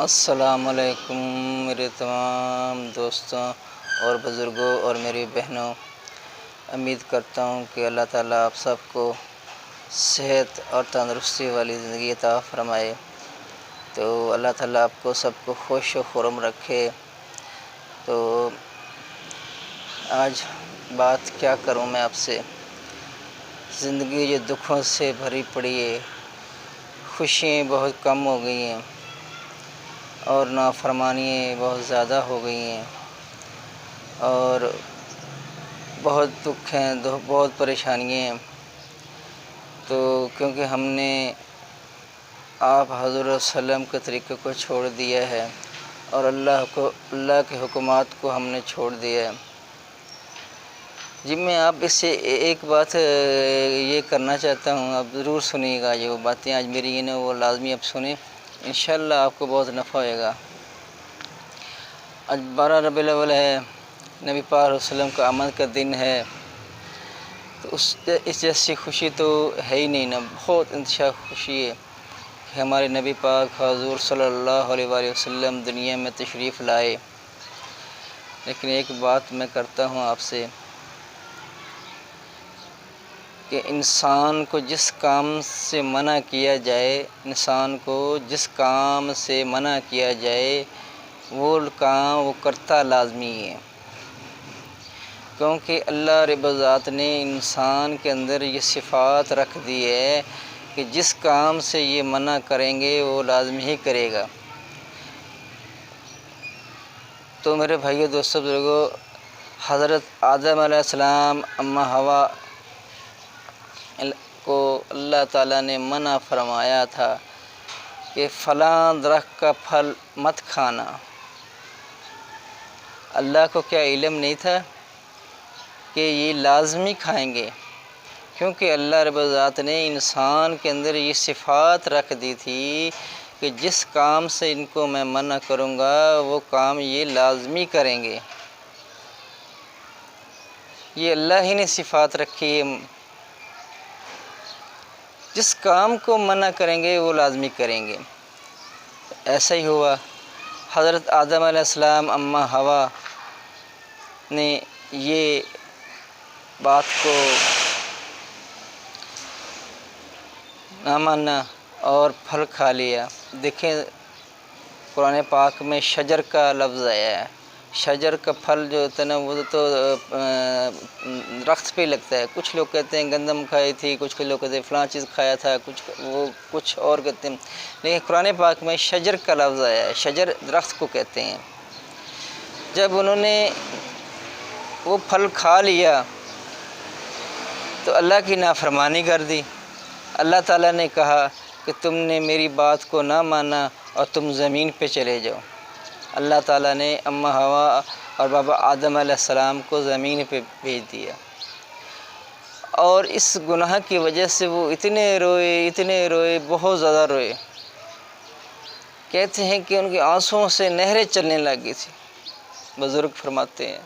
السلام علیکم میرے تمام دوستوں اور بزرگوں اور میری بہنوں، امید کرتا ہوں کہ اللہ تعالیٰ آپ سب کو صحت اور تندرستی والی زندگی عطا فرمائے۔ تو اللہ تعالیٰ آپ کو سب کو خوش و خرم رکھے۔ تو آج بات کیا کروں میں آپ سے، زندگی جو دکھوں سے بھری پڑی ہے، خوشیاں بہت کم ہو گئی ہیں اور نافرمانیاں بہت زیادہ ہو گئی ہیں، اور بہت دکھ ہیں، بہت پریشانیاں ہیں۔ تو کیونکہ ہم نے آپ حضور صلی اللہ علیہ وسلم کے طریقے کو چھوڑ دیا ہے اور اللہ کے حکمات کو ہم نے چھوڑ دیا ہے۔ جی میں آپ اس سے ایک بات یہ کرنا چاہتا ہوں، آپ ضرور سنیے گا، جو باتیں آج میری ہیں وہ لازمی آپ سنیں، انشاءاللہ آپ کو بہت نفع ہوئے گا۔ آج 12 ربیع الاول ہے، نبی پاک علیہ وسلم کا آمد کا دن ہے، تو اس جیسی خوشی تو ہے ہی نہیں نا، بہت انتشار خوشی ہے کہ ہمارے نبی پاک حضور صلی اللہ علیہ وآلہ وسلم دنیا میں تشریف لائے۔ لیکن ایک بات میں کرتا ہوں آپ سے کہ انسان کو جس کام سے منع کیا جائے وہ کام وہ کرتا لازمی ہے، کیونکہ اللہ رب العزت نے انسان کے اندر یہ صفات رکھ دی ہے کہ جس کام سے یہ منع کریں گے وہ لازمی ہی کرے گا۔ تو میرے بھائیو دوستو بزرگو، حضرت آدم علیہ السلام اماں حوا کو اللہ تعالیٰ نے منع فرمایا تھا کہ فلاں درخت کا پھل مت کھانا۔ اللہ کو کیا علم نہیں تھا کہ یہ لازمی کھائیں گے؟ کیونکہ اللہ رب العزت نے انسان کے اندر یہ صفات رکھ دی تھی کہ جس کام سے ان کو میں منع کروں گا وہ کام یہ لازمی کریں گے۔ یہ اللہ ہی نے صفات رکھی ہے، جس کام کو منع کریں گے وہ لازمی کریں گے۔ ایسا ہی ہوا، حضرت آدم علیہ السلام اماں حوا نے یہ بات کو نہ مانا اور پھل کھا لیا۔ دیکھیں قرآن پاک میں شجر کا لفظ آیا ہے، شجر کا پھل جو ہوتا ہے نا وہ تو درخت پہ لگتا ہے۔ کچھ لوگ کہتے ہیں گندم کھائی تھی، کچھ لوگ کہتے ہیں فلاں چیز کھایا تھا، کچھ اور کہتے ہیں، لیکن قرآن پاک میں شجر کا لفظ آیا ہے، شجر درخت کو کہتے ہیں۔ جب انہوں نے وہ پھل کھا لیا تو اللہ کی نافرمانی کر دی۔ اللہ تعالیٰ نے کہا کہ تم نے میری بات کو نہ مانا اور تم زمین پہ چلے جاؤ۔ اللہ تعالیٰ نے اماں حوا اور بابا آدم علیہ السلام کو زمین پہ بھیج دیا، اور اس گناہ کی وجہ سے وہ اتنے روئے، بہت زیادہ روئے۔ کہتے ہیں کہ ان کے آنسوؤں سے نہریں چلنے لگی تھی، بزرگ فرماتے ہیں۔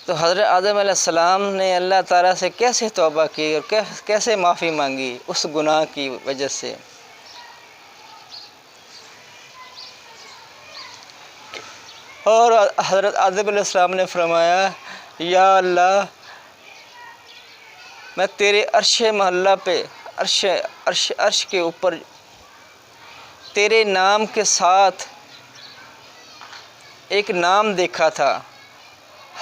تو حضرت آدم علیہ السلام نے اللہ تعالیٰ سے کیسے توبہ کی اور کیسے معافی مانگی اس گناہ کی وجہ سے؟ اور حضرت آدم علیہ السلام نے فرمایا، یا اللہ میں تیرے عرش محلہ پہ عرش کے اوپر تیرے نام کے ساتھ ایک نام دیکھا تھا،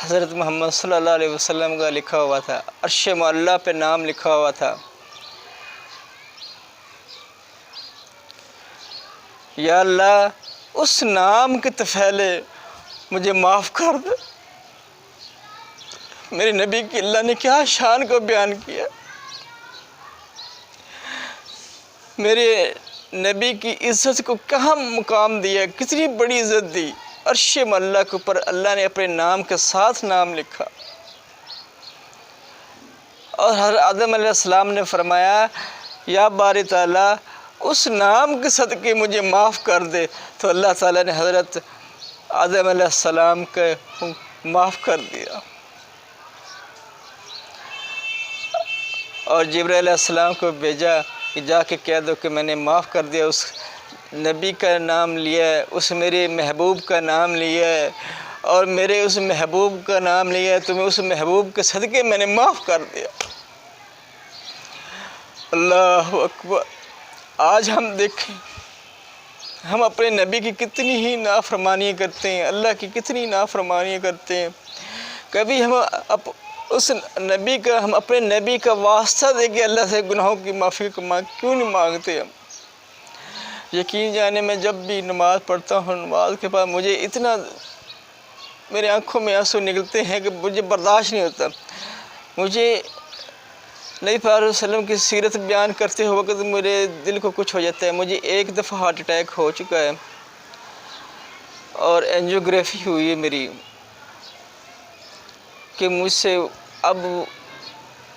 حضرت محمد صلی اللہ علیہ وسلم کا لکھا ہوا تھا، عرش معلیٰ پہ نام لکھا ہوا تھا۔ یا اللہ اس نام کے طفیلے مجھے معاف کر دے۔ میرے نبی کی اللہ نے کیا شان کو بیان کیا، میرے نبی کی عزت کو کہاں مقام دیا، کتنی بڑی عزت دی۔ عرش معلیٰ کے اوپر اللہ نے اپنے نام کے ساتھ نام لکھا، اور حضرت آدم علیہ السلام نے فرمایا، یا باری تعالیٰ اس نام کے صدقے مجھے معاف کر دے۔ تو اللہ تعالیٰ نے حضرت آدم علیہ السلام کو معاف کر دیا، اور جبرائیل علیہ السلام کو بھیجا کہ جا کے کہہ دو کہ میں نے معاف کر دیا اس نبی کا نام لیا ہے، اس میرے محبوب کا نام لیا ہے، اور میرے اس محبوب کا نام لیا ہے، تمہیں اس محبوب کے صدقے میں نے معاف کر دیا۔ اللہ اکبر۔ آج ہم دیکھیں ہم اپنے نبی کی کتنی ہی نافرمانی کرتے ہیں، اللہ کی کتنی نافرمانی کرتے ہیں۔ کبھی ہم اپنے نبی کا واسطہ دے کے اللہ سے گناہوں کی معافی کیوں نہیں مانگتے ہم؟ یقین جانے میں جب بھی نماز پڑھتا ہوں، نماز کے بعد مجھے اتنا میرے آنکھوں میں آنسو نکلتے ہیں کہ مجھے برداشت نہیں ہوتا۔ مجھے نبی پاک علیہ وسلم کی سیرت بیان کرتے ہوئے وقت میرے دل کو کچھ ہو جاتا ہے۔ مجھے ایک دفعہ ہارٹ اٹیک ہو چکا ہے اور اینجیوگرافی ہوئی ہے میری، کہ مجھ سے اب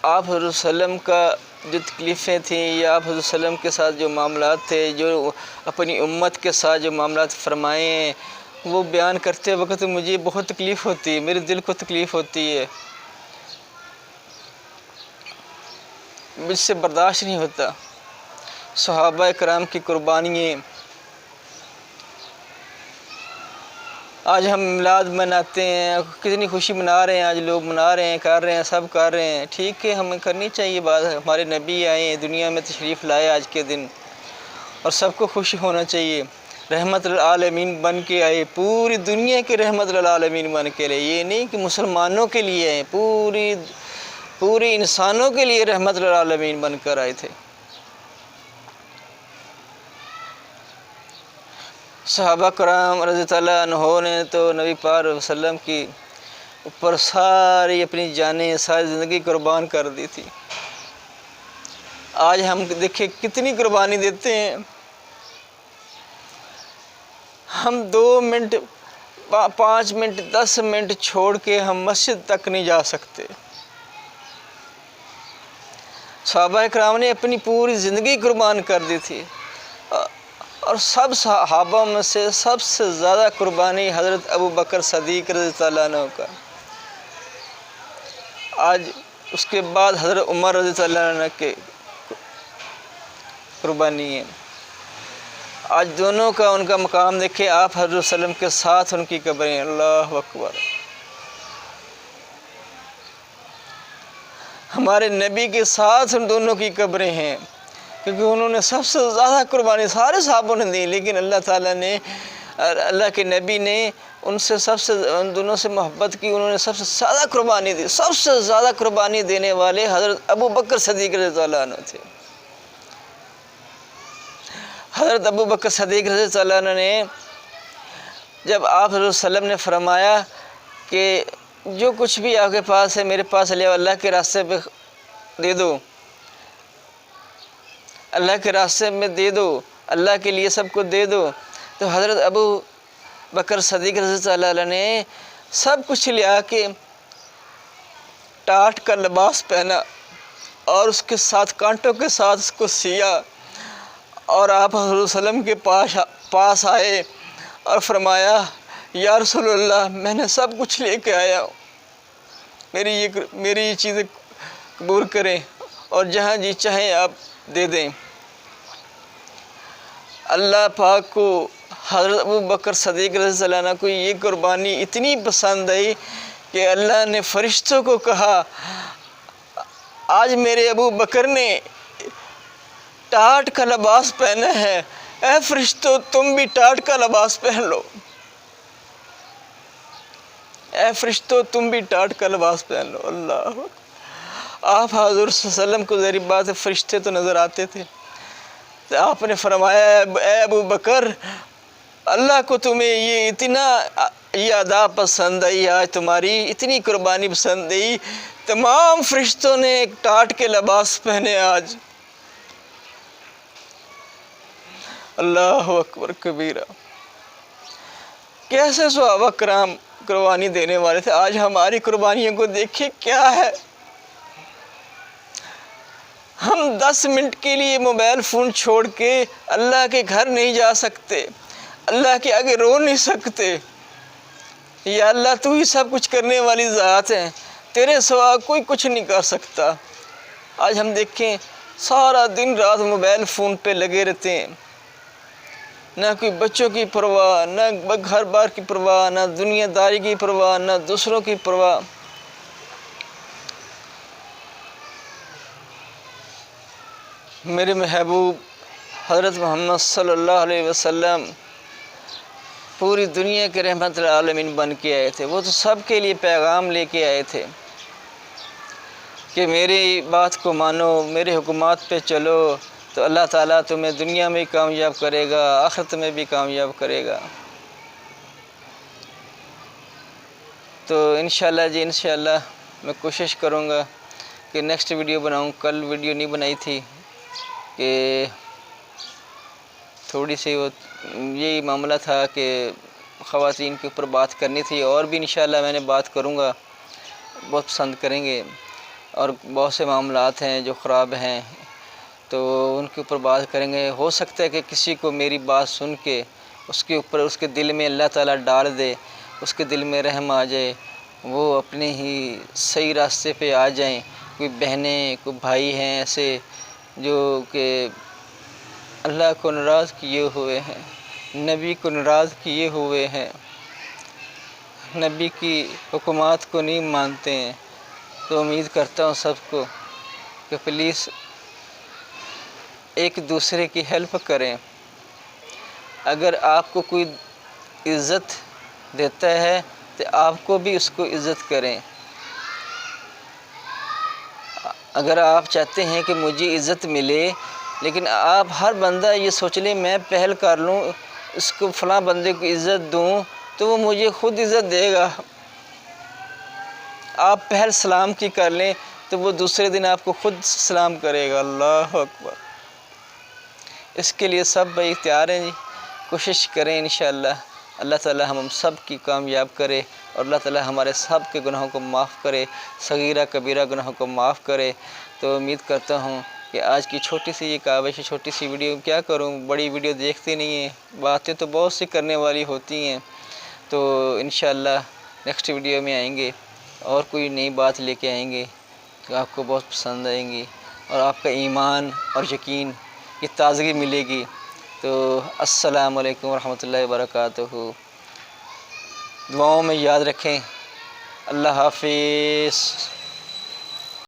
آپ حضرت وسلم کا جو تکلیفیں تھیں یا آپ حضرت وسلم کے ساتھ جو معاملات تھے، جو اپنی امت کے ساتھ جو معاملات فرمائے ہیں، وہ بیان کرتے وقت مجھے بہت تکلیف ہوتی ہے، میرے دل کو تکلیف ہوتی ہے، مجھ سے برداشت نہیں ہوتا۔ صحابہ کرام کی قربانیاں، آج ہم میلاد مناتے ہیں، کتنی خوشی منا رہے ہیں، آج لوگ منا رہے ہیں، کر رہے ہیں، سب کر رہے ہیں، ٹھیک ہے، ہمیں کرنی چاہیے بات۔ ہمارے نبی آئے ہیں، دنیا میں تشریف لائے آج کے دن، اور سب کو خوش ہونا چاہیے۔ رحمت للعالمین بن کے آئے، پوری دنیا کے رحمت للعالمین بن کے آئے، یہ نہیں کہ مسلمانوں کے لیے آئے، پوری انسانوں کے لیے رحمت للعالمین بن کر آئے تھے۔ صحابہ کرام رضی اللہ عنہ نے تو نبی پاک علیہ وسلم کی اوپر ساری اپنی جانیں، ساری زندگی قربان کر دی تھی۔ آج ہم دیکھیں کتنی قربانی دیتے ہیں۔ ہم 2 منٹ 5 منٹ 10 منٹ چھوڑ کے ہم مسجد تک نہیں جا سکتے۔ صحابہ کرام نے اپنی پوری زندگی قربان کر دی تھی، اور سب صحابہ میں سے سب سے زیادہ قربانی حضرت ابو بکر صدیق رضی اللہ عنہ کا، آج اس کے بعد حضرت عمر رضی اللہ عنہ کے قربانی ہے۔ آج دونوں کا ان کا مقام دیکھیں، آپ حضرت وسلم کے ساتھ ان کی قبریں، اللہ اکبر۔ ہمارے نبی کے ساتھ ان دونوں کی قبریں ہیں، کیونکہ انہوں نے سب سے زیادہ قربانی سارے صحابوں نے دی، لیکن اللہ تعالیٰ نے، اللہ کے نبی نے ان دونوں سے محبت کی، انہوں نے سب سے زیادہ قربانی دی۔ سب سے زیادہ قربانی دینے والے حضرت ابو بکر صدیق رضی اللہ عنہ تھے۔ حضرت ابو بکر صدیق رضی اللہ عنہ نے جب آپ حضرت وسلم نے فرمایا کہ جو کچھ بھی آپ کے پاس ہے میرے پاس لے آؤ، اللہ کے راستے پہ دے دو، اللہ کے راستے میں دے دو، اللہ کے لیے سب کو دے دو، تو حضرت ابو بکر صدیق رضی اللہ عنہ نے سب کچھ لے آ کے ٹاٹ کا لباس پہنا اور اس کے ساتھ کانٹوں کے ساتھ اس کو سیا، اور آپ حضرت وسلم کے پاس آئے اور فرمایا یا رسول اللہ، میں نے سب کچھ لے کے آیا ہوں، میری یہ چیزیں قبول کریں اور جہاں جی چاہیں آپ دے دیں۔ اللہ پاک کو حضرت ابو بکر صدیق رضی اللہ عنہ کو یہ قربانی اتنی پسند آئی کہ اللہ نے فرشتوں کو کہا، آج میرے ابو بکر نے ٹاٹ کا لباس پہنا ہے، اے فرشتوں تم بھی ٹاٹ کا لباس پہن لو، اے فرشتوں تم بھی ٹاٹ کا لباس پہن لو۔ اللہ، آپ حضور صلی اللہ علیہ وسلم کو ظاہر بات ہے فرشتے تو نظر آتے تھے، تو آپ نے فرمایا اے ابو بکر، اللہ کو تمہیں یہ ادا پسند آئی، آج تمہاری اتنی قربانی پسند آئی، تمام فرشتوں نے ایک ٹاٹ کے لباس پہنے آج۔ اللہ اکبر کبیرہ۔ کیسے صحابہ کرام قربانی دینے والے تھے، آج ہماری قربانیوں کو دیکھیں کیا ہے۔ ہم 10 منٹ کے لیے موبائل فون چھوڑ کے اللہ کے گھر نہیں جا سکتے، اللہ کے آگے رو نہیں سکتے۔ یا اللہ تو ہی سب کچھ کرنے والی ذات ہے، تیرے سوا کوئی کچھ نہیں کر سکتا۔ آج ہم دیکھیں سارا دن رات موبائل فون پہ لگے رہتے ہیں، نہ کوئی بچوں کی پرواہ، نہ گھر بار کی پرواہ، نہ دنیا داری کی پرواہ، نہ دوسروں کی پرواہ۔ میرے محبوب حضرت محمد صلی اللہ علیہ وسلم پوری دنیا کے رحمت للعالمین بن کے آئے تھے۔ وہ تو سب کے لیے پیغام لے کے آئے تھے کہ میری بات کو مانو، میرے حکمات پہ چلو تو اللہ تعالیٰ تمہیں دنیا میں کامیاب کرے گا، آخرت میں بھی کامیاب کرے گا۔ تو انشاءاللہ جی انشاءاللہ میں کوشش کروں گا کہ نیکسٹ ویڈیو بناؤں۔ کل ویڈیو نہیں بنائی تھی کہ تھوڑی سی وہ یہی معاملہ تھا کہ خواتین کے اوپر بات کرنی تھی، اور بھی انشاءاللہ میں نے بات کروں گا، بہت پسند کریں گے۔ اور بہت سے معاملات ہیں جو خراب ہیں تو ان کے اوپر بات کریں گے۔ ہو سکتا ہے کہ کسی کو میری بات سن کے اس کے اوپر اس کے دل میں اللہ تعالیٰ ڈال دے، اس کے دل میں رحم آ جائے، وہ اپنے ہی صحیح راستے پہ آ جائیں۔ کوئی بہنیں، کوئی بھائی ہیں ایسے جو کہ اللہ کو ناراض کیے ہوئے ہیں، نبی کو ناراض کیے ہوئے ہیں، نبی کی حکمات کو نہیں مانتے ہیں، تو امید کرتا ہوں سب کو کہ پلیز ایک دوسرے کی ہیلپ کریں۔ اگر آپ کو کوئی عزت دیتا ہے تو آپ کو بھی اس کو عزت کریں۔ اگر آپ چاہتے ہیں کہ مجھے عزت ملے، لیکن آپ ہر بندہ یہ سوچ لیں میں پہل کر لوں، اس کو فلاں بندے کو عزت دوں تو وہ مجھے خود عزت دے گا۔ آپ پہل سلام کی کر لیں تو وہ دوسرے دن آپ کو خود سلام کرے گا۔ اللہ اکبر۔ اس کے لیے سب بھائی تیار ہیں جی، کوشش کریں انشاءاللہ اللہ تعالی ہم سب کی کامیاب کرے، اور اللہ تعالی ہمارے سب کے گناہوں کو معاف کرے، صغیرہ کبیرہ گناہوں کو معاف کرے۔ تو امید کرتا ہوں کہ آج کی چھوٹی سی یہ کاوش، چھوٹی سی ویڈیو کیا کروں، بڑی ویڈیو دیکھتے نہیں ہیں، باتیں تو بہت سی کرنے والی ہوتی ہیں۔ تو انشاءاللہ نیکسٹ ویڈیو میں آئیں گے اور کوئی نئی بات لے کے آئیں گے کہ آپ کو بہت پسند آئیں گی، اور آپ کا ایمان اور یقین کی تازگی ملے گی۔ تو السلام علیکم ورحمۃ اللہ وبرکاتہ۔ دعاؤں میں یاد رکھیں۔ اللہ حافظ۔